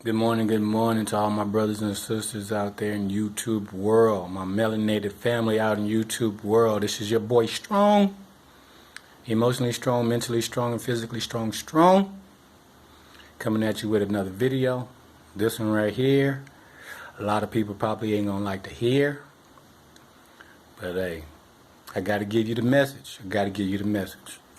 Good morning to all my brothers and sisters out there in YouTube world, my melanated family out in YouTube world. This is your boy Strong, emotionally strong, mentally strong, and physically strong, coming at you with another video. This one right here, a lot of people probably ain't gonna like to hear, but hey, I gotta give you the message.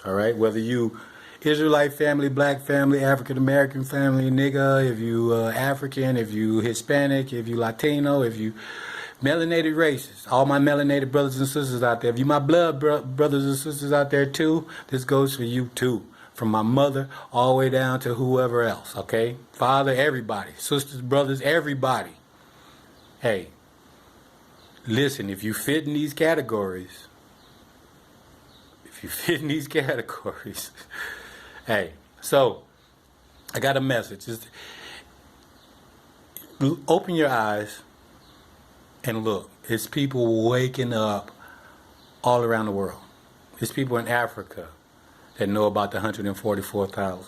All right, whether you Israelite family, black family, African American family, nigga, if you African, if you Hispanic, if you Latino, if you melanated races, all my melanated brothers and sisters out there, if you my blood brothers and sisters out there too, this goes for you too. From my mother all the way down to whoever else, okay? Father, everybody, sisters, brothers, everybody. Hey, listen, if you fit in these categories, hey, so I got a message. Open your eyes and look. It's people waking up all around the world. It's people in Africa that know about the 144,000.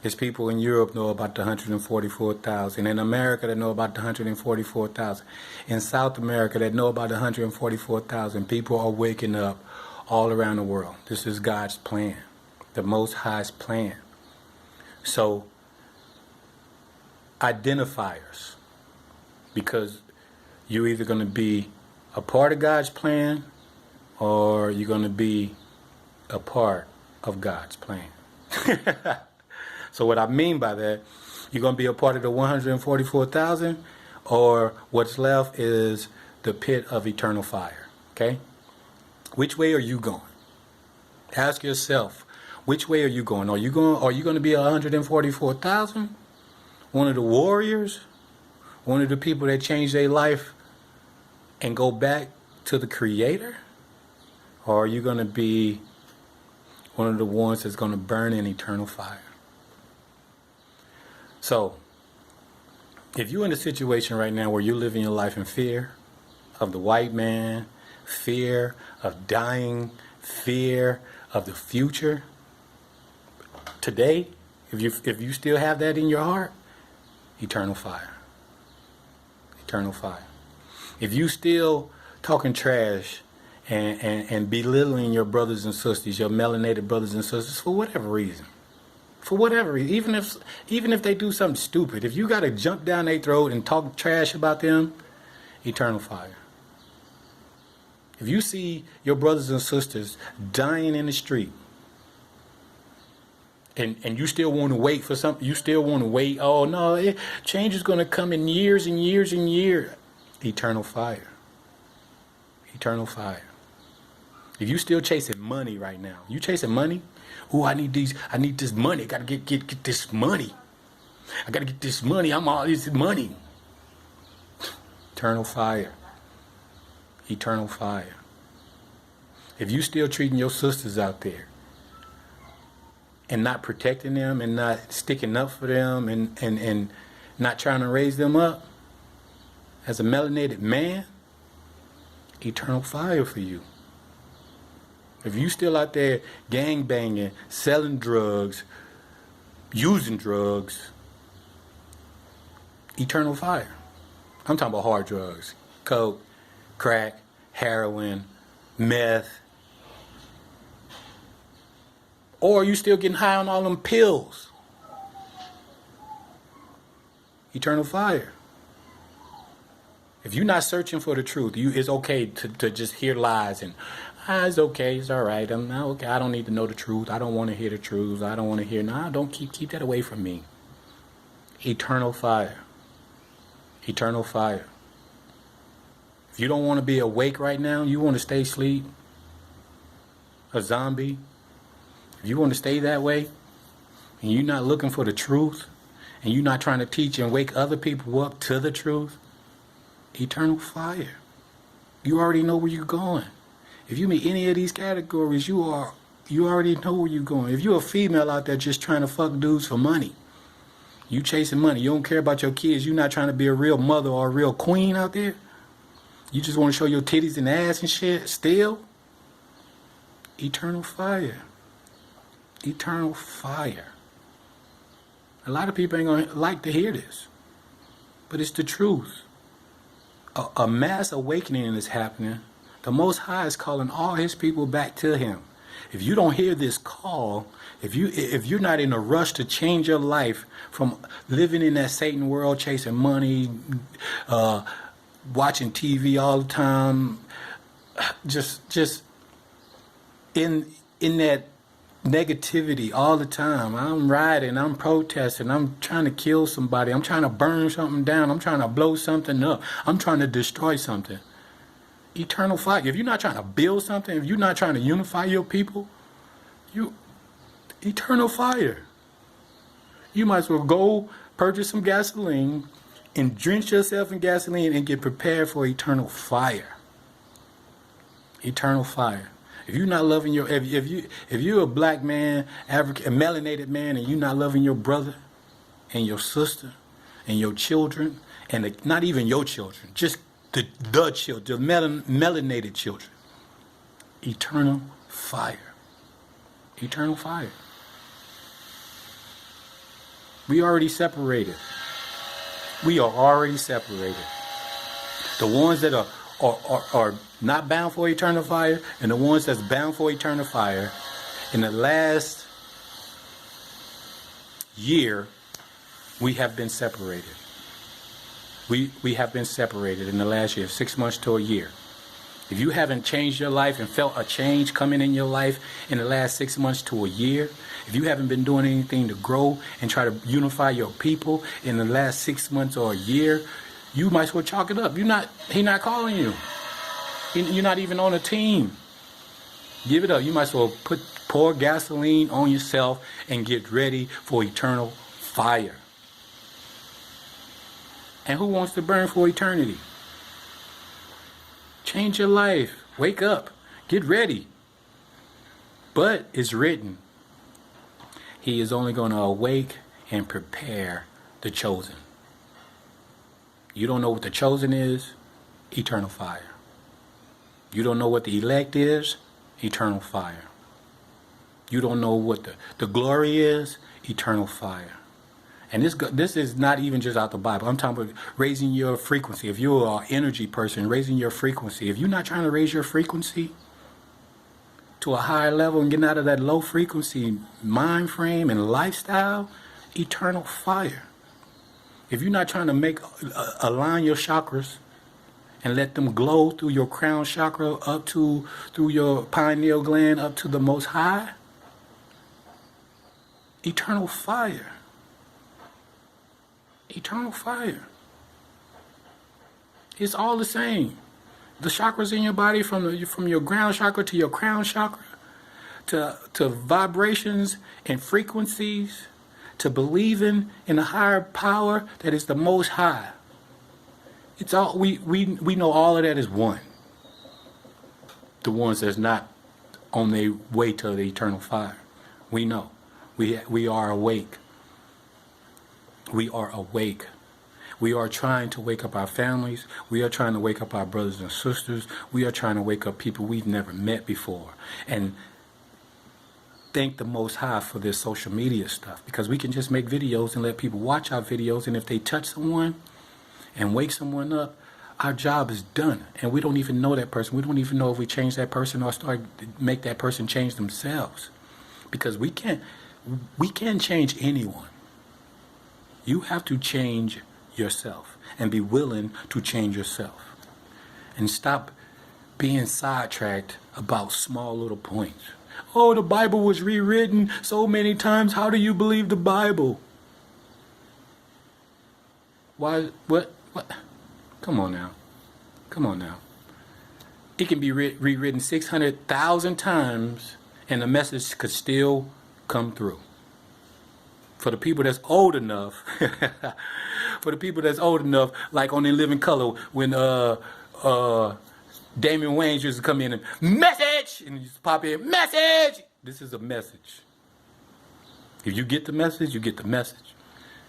It's people in Europe know about the 144,000. In America that know about the 144,000. In South America that know about the 144,000. People are waking up all around the world. This is God's plan, the Most High's plan. So, identifiers, because you're either going to be a part of God's plan or you're going to be a part of God's plan. So what I mean by that, you're going to be a part of the 144,000, or what's left is the pit of eternal fire. Okay? Which way are you going? Ask yourself, which way are you going? Are you going to be 144,000? One of the warriors? One of the people that change their life and go back to the Creator? Or are you going to be one of the ones that's going to burn in eternal fire? So, if you're in a situation right now where you're living your life in fear of the white man, fear of dying, fear of the future, today, if you still have that in your heart, eternal fire. Eternal fire. If you still talking trash and belittling your brothers and sisters, your melanated brothers and sisters, for whatever reason, even if they do something stupid, if you got to jump down their throat and talk trash about them, eternal fire. If you see your brothers and sisters dying in the street, and you still want to wait for something, oh no, change is going to come in years and years and years, eternal fire. Eternal fire. If you still chasing money right now, you chasing money? Oh, I need this money. I got to get this money. I got to get this money. I'm all this money. Eternal fire. Eternal fire. If you still treating your sisters out there and not protecting them and not sticking up for them and not trying to raise them up as a melanated man, eternal fire for you. If you still out there gang banging, selling drugs, using drugs, eternal fire. I'm talking about hard drugs. Coke, crack, heroin, meth. Or you still getting high on all them pills. Eternal fire. If you're not searching for the truth, it's okay to just hear lies and, it's okay, it's all right. I'm not okay. I don't need to know the truth. I don't want to hear the truth. I don't want to hear. Don't keep that away from me. Eternal fire. Eternal fire. If you don't want to be awake right now, you want to stay asleep, a zombie. If you want to stay that way, and you're not looking for the truth, and you're not trying to teach and wake other people up to the truth, eternal fire. You already know where you're going. If you meet any of these categories, you already know where you're going. If you're a female out there just trying to fuck dudes for money, you chasing money, you don't care about your kids, you're not trying to be a real mother or a real queen out there, you just want to show your titties and ass and shit, still, eternal fire. Eternal fire. A lot of people ain't gonna like to hear this. but it's the truth. A mass awakening is happening. The Most High is calling all his people back to him. If you don't hear this call, if you're not in a rush to change your life from living in that Satan world, chasing money, watching TV all the time, just in that negativity all the time. I'm rioting, I'm protesting, I'm trying to kill somebody, I'm trying to burn something down, I'm trying to blow something up, I'm trying to destroy something. Eternal fire. If you're not trying to build something, if you're not trying to unify your people, eternal fire. You might as well go purchase some gasoline and drench yourself in gasoline and get prepared for eternal fire. Eternal fire. If you're not loving if you're a black man, a melanated man, and you're not loving your brother and your sister and your children, and not even your children, just the children, the melanated children, eternal fire. Eternal fire. We already separated. We are already separated. The ones that are not bound for eternal fire, and the ones that's bound for eternal fire, in the last year, we have been separated. We have been separated in the last year, 6 months to a year. If you haven't changed your life and felt a change coming in your life in the last 6 months to a year, if you haven't been doing anything to grow and try to unify your people in the last 6 months or a year, you might as well chalk it up. He's not calling you. You're not even on a team. Give it up. You might as well pour gasoline on yourself and get ready for eternal fire. And who wants to burn for eternity? Change your life. Wake up. Get ready. But it's written, he is only going to awake and prepare the chosen. You don't know what the chosen is? Eternal fire. You don't know what the elect is? Eternal fire. You don't know what the glory is? Eternal fire. And this is not even just out the Bible. I'm talking about raising your frequency. If you're an energy person, raising your frequency. If you're not trying to raise your frequency to a higher level and getting out of that low frequency mind frame and lifestyle, eternal fire. If you're not trying to align your chakras and let them glow through your crown chakra through your pineal gland up to the Most High, eternal fire. Eternal fire. It's all the same. The chakras in your body, from your ground chakra to your crown chakra, to vibrations and frequencies, to believing in a higher power that is the Most High. It's all we know. All of that is one. The ones that's not on their way to the eternal fire, we know. We are awake. We are awake. We are trying to wake up our families. We are trying to wake up our brothers and sisters. We are trying to wake up people we've never met before. And thank the Most High for this social media stuff, because we can just make videos and let people watch our videos, and if they touch someone and wake someone up, our job is done. And we don't even know that person. We don't even know if we change that person or make that person change themselves, because we can't change anyone. You have to change yourself and be willing to change yourself, and stop being sidetracked about small little points. Oh, the Bible was rewritten so many times. How do you believe the Bible? Why? What? Come on now. Come on now. It can be rewritten 600,000 times and the message could still come through. For the people that's old enough, like on In Living Color, when Damian Wayans used to come in and message, and used to pop in, message. This is a message. If you get the message, you get the message.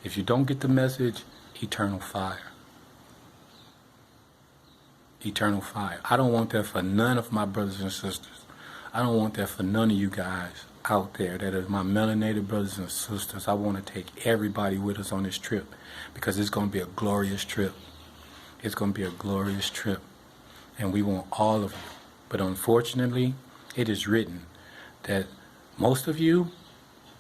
If you don't get the message, eternal fire. Eternal fire. I don't want that for none of my brothers and sisters. I don't want that for none of you guys. out there that are my melanated brothers and sisters, I want to take everybody with us on this trip because it's going to be a glorious trip. It's going to be a glorious trip. And we want all of you. But unfortunately, it is written that most of you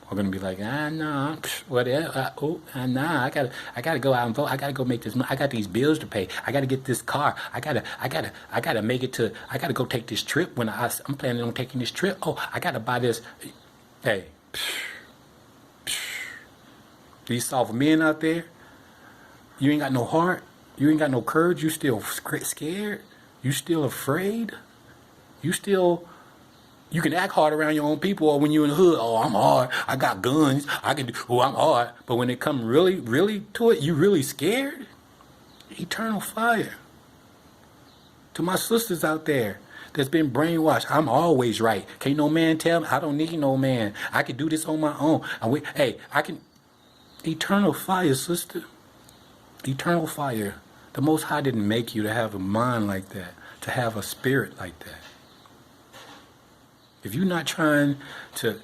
are going to be like, nah, whatever. Nah, I gotta go out and vote. I gotta go make this. I got these bills to pay. I gotta get this car. I gotta make it to. I gotta go take this trip when I'm planning on taking this trip. Oh, I gotta buy this. Hey, these soft men out there, you ain't got no heart. You ain't got no courage. You still scared. You still afraid. You can act hard around your own people, or when you're in the hood, oh, I'm hard, I got guns, I can do, oh, I'm hard. But when it comes really to it, you really scared? Eternal fire. To my sisters out there that's been brainwashed, I'm always right. Can't no man tell me, I don't need no man. I can do this on my own. I can. Eternal fire, sister. Eternal fire. The Most High didn't make you to have a mind like that, to have a spirit like that. If you're not trying to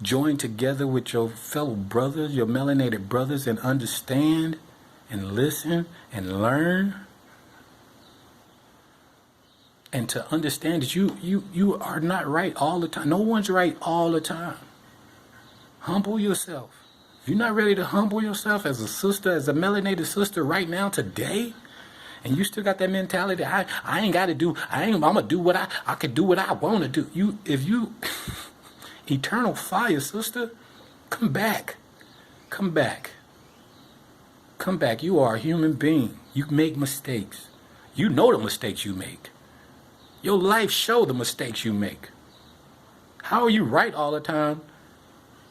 join together with your fellow brothers, your melanated brothers, and understand and listen and learn, and to understand that you are not right all the time. No one's right all the time. Humble yourself. If you're not ready to humble yourself as a sister, as a melanated sister right now, today, and you still got that mentality, I ain't got to do, I'm going to do what I could do what I want to do. If you, eternal fire, sister, come back. Come back. Come back. You are a human being. You make mistakes. You know the mistakes you make. Your life show the mistakes you make. How are you right all the time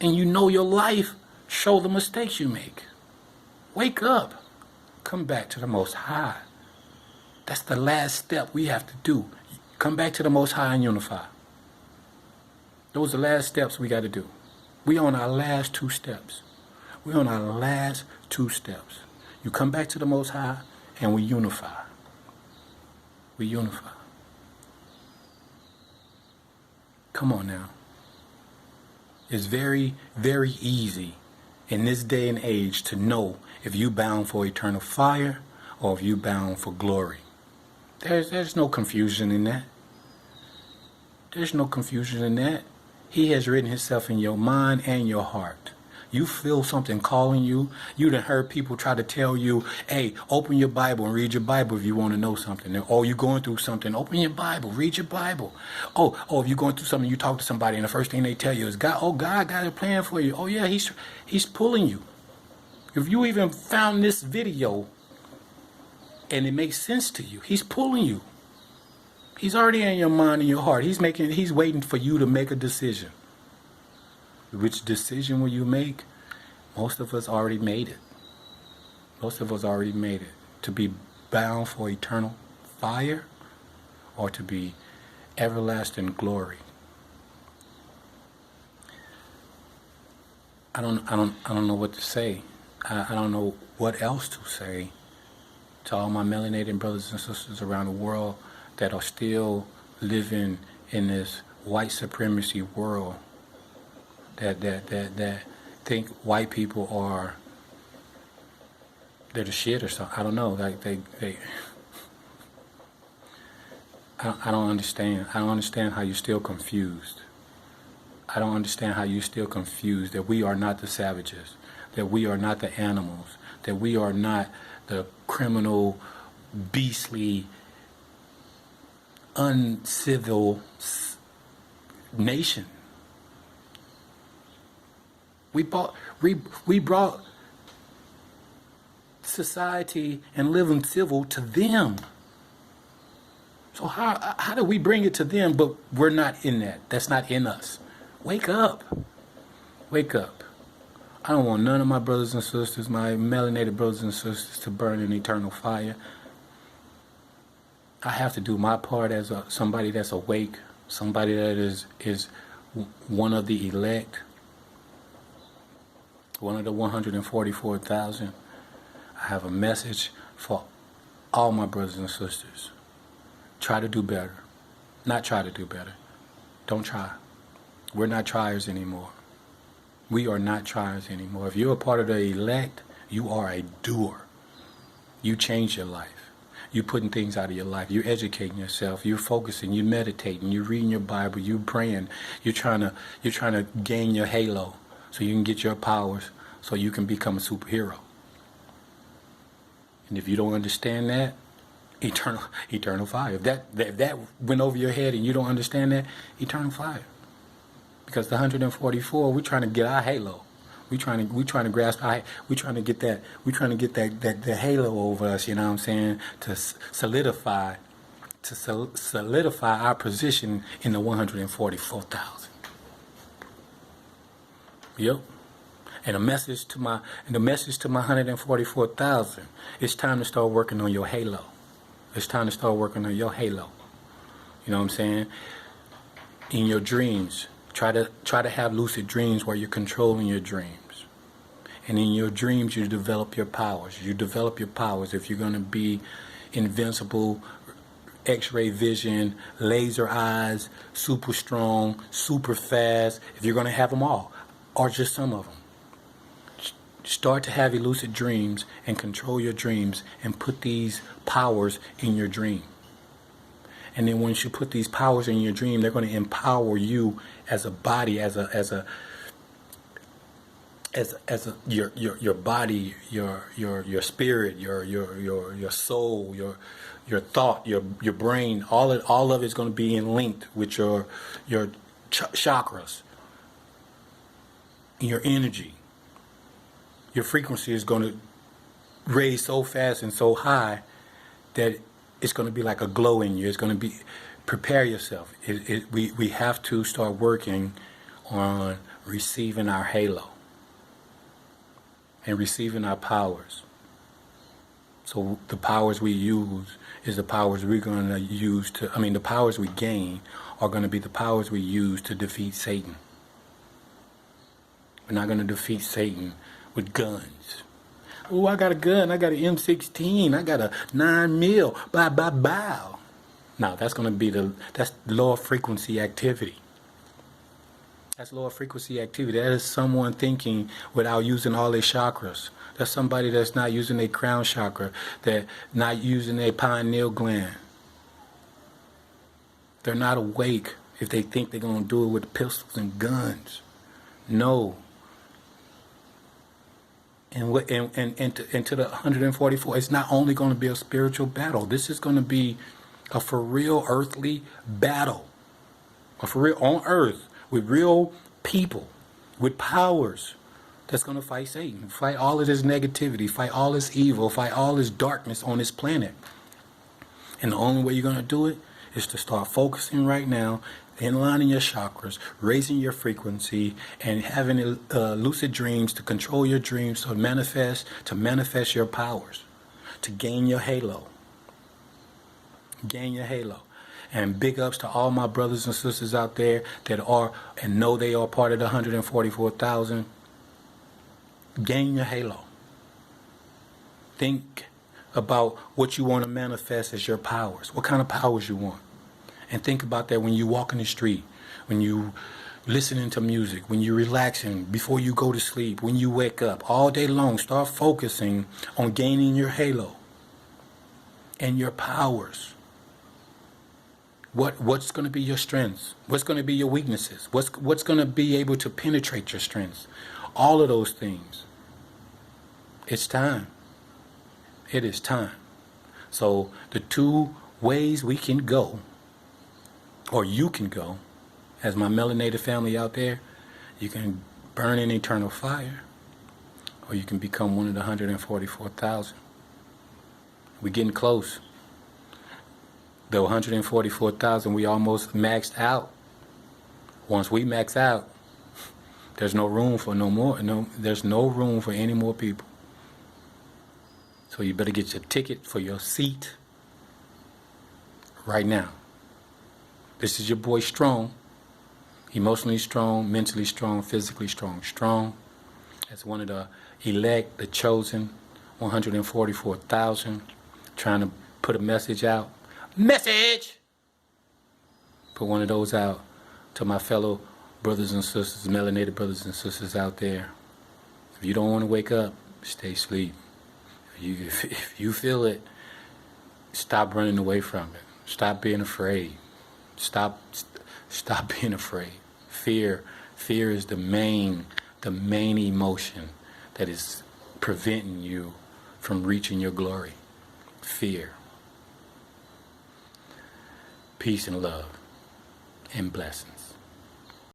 and you know your life show the mistakes you make? Wake up. Come back to the Most High. That's the last step we have to do. Come back to the Most High and unify. Those are the last steps we got to do. We on our last two steps. We on our last two steps. You come back to the Most High and we unify. We unify. Come on now. It's very, very easy in this day and age to know if you bound for eternal fire or if you bound for glory. There's no confusion in that. There's no confusion in that. He has written himself in your mind and your heart. You feel something calling you. You done heard people try to tell you, hey, open your Bible and read your Bible if you want to know something. Or you're going through something, open your Bible, read your Bible. Oh, if you're going through something, you talk to somebody and the first thing they tell you is, God got a plan for you. Oh yeah, he's pulling you. If you even found this video and it makes sense to you, he's pulling you. He's already in your mind and your heart. He's waiting for you to make a decision. Which decision will you make? Most of us already made it. Most of us already made it. To be bound for eternal fire or to be everlasting glory. I don't know what to say. I don't know what else to say to all my melanated brothers and sisters around the world that are still living in this white supremacy world. That think white people they're the shit or something. I don't know. Like I don't understand. I don't understand how you're still confused. I don't understand how you're still confused that we are not the savages, that we are not the animals, that we are not the criminal, beastly, uncivil nation. We brought society and living civil to them. So how do we bring it to them, but we're not in that? That's not in us. Wake up. Wake up. I don't want none of my brothers and sisters, my melanated brothers and sisters, to burn in eternal fire. I have to do my part as somebody that's awake, somebody that is one of the elect, one of the 144,000. I have a message for all my brothers and sisters. Try to do better. Not try to do better. Don't try. We're not triers anymore. We are not triers anymore. If you're a part of the elect, you are a doer. You change your life. You're putting things out of your life. You're educating yourself. You're focusing. You're meditating. You're reading your Bible. You're praying. You're trying to gain your halo so you can get your powers so you can become a superhero. And if you don't understand that, eternal fire. If that went over your head and you don't understand that, eternal fire. Because the 144, we're trying to get our halo. We trying to grasp. We trying to get that halo over us. You know what I'm saying? To solidify our position in the 144,000. Yep. And the message to my 144,000. It's time to start working on your halo. It's time to start working on your halo. You know what I'm saying? In your dreams. Try to have lucid dreams where you're controlling your dreams. And in your dreams, you develop your powers. You develop your powers if you're going to be invincible, X-ray vision, laser eyes, super strong, super fast. If you're going to have them all, or just some of them. Start to have lucid dreams and control your dreams and put these powers in your dream. And then once you put these powers in your dream, they're going to empower you as a body, as your body, your spirit, your soul, your thought, your brain. All of it's going to be linked with your chakras, your energy. Your frequency is going to raise so fast and so high that it's going to be like a glow in you. It's going to be, prepare yourself. We have to start working on receiving our halo and receiving our powers. So the powers we use is the powers we're going to use the powers we gain are going to be the powers we use to defeat Satan. We're not going to defeat Satan with guns. Oh, I got a gun. I got an M16. I got a 9mm. Bow. No, that's going to be that's lower frequency activity. That's lower frequency activity. That is someone thinking without using all their chakras. That's somebody that's not using their crown chakra, that not using their pineal gland. They're not awake if they think they're going to do it with pistols and guns. No. And to the 144, it's not only going to be a spiritual battle. This is going to be a for real earthly battle. A for real on earth with real people, with powers that's going to fight Satan. Fight all of this negativity, fight all this evil, fight all this darkness on this planet. And the only way you're going to do it is to start focusing right now, inlining your chakras, raising your frequency, and having lucid dreams to control your dreams, to manifest your powers, to gain your halo. Gain your halo. And big ups to all my brothers and sisters out there that are and know they are part of the 144,000. Gain your halo. Think about what you want to manifest as your powers. What kind of powers you want. And think about that when you walk in the street, when you listening to music, when you're relaxing, before you go to sleep, when you wake up, all day long. Start focusing on gaining your halo and your powers. What's going to be your strengths? What's going to be your weaknesses? What's going to be able to penetrate your strengths? All of those things. It's time. It is time. So the two ways we can go, or you can go, as my melanated family out there, you can burn in eternal fire, or you can become one of the 144,000. We're getting close. The 144,000, we almost maxed out. Once we max out, there's no room for no more. There's no room for any more people. So you better get your ticket for your seat right now. This is your boy Strong. Emotionally strong, mentally strong, physically strong. Strong as one of the elect, the chosen 144,000, trying to put a message out. Message! Put one of those out to my fellow Brothers and sisters, melanated brothers and sisters out there, if you don't want to wake up, stay asleep. If you feel it, stop running away from it. Stop being afraid. Stop being afraid. Fear is the main emotion that is preventing you from reaching your glory. Fear. Peace and love and blessings.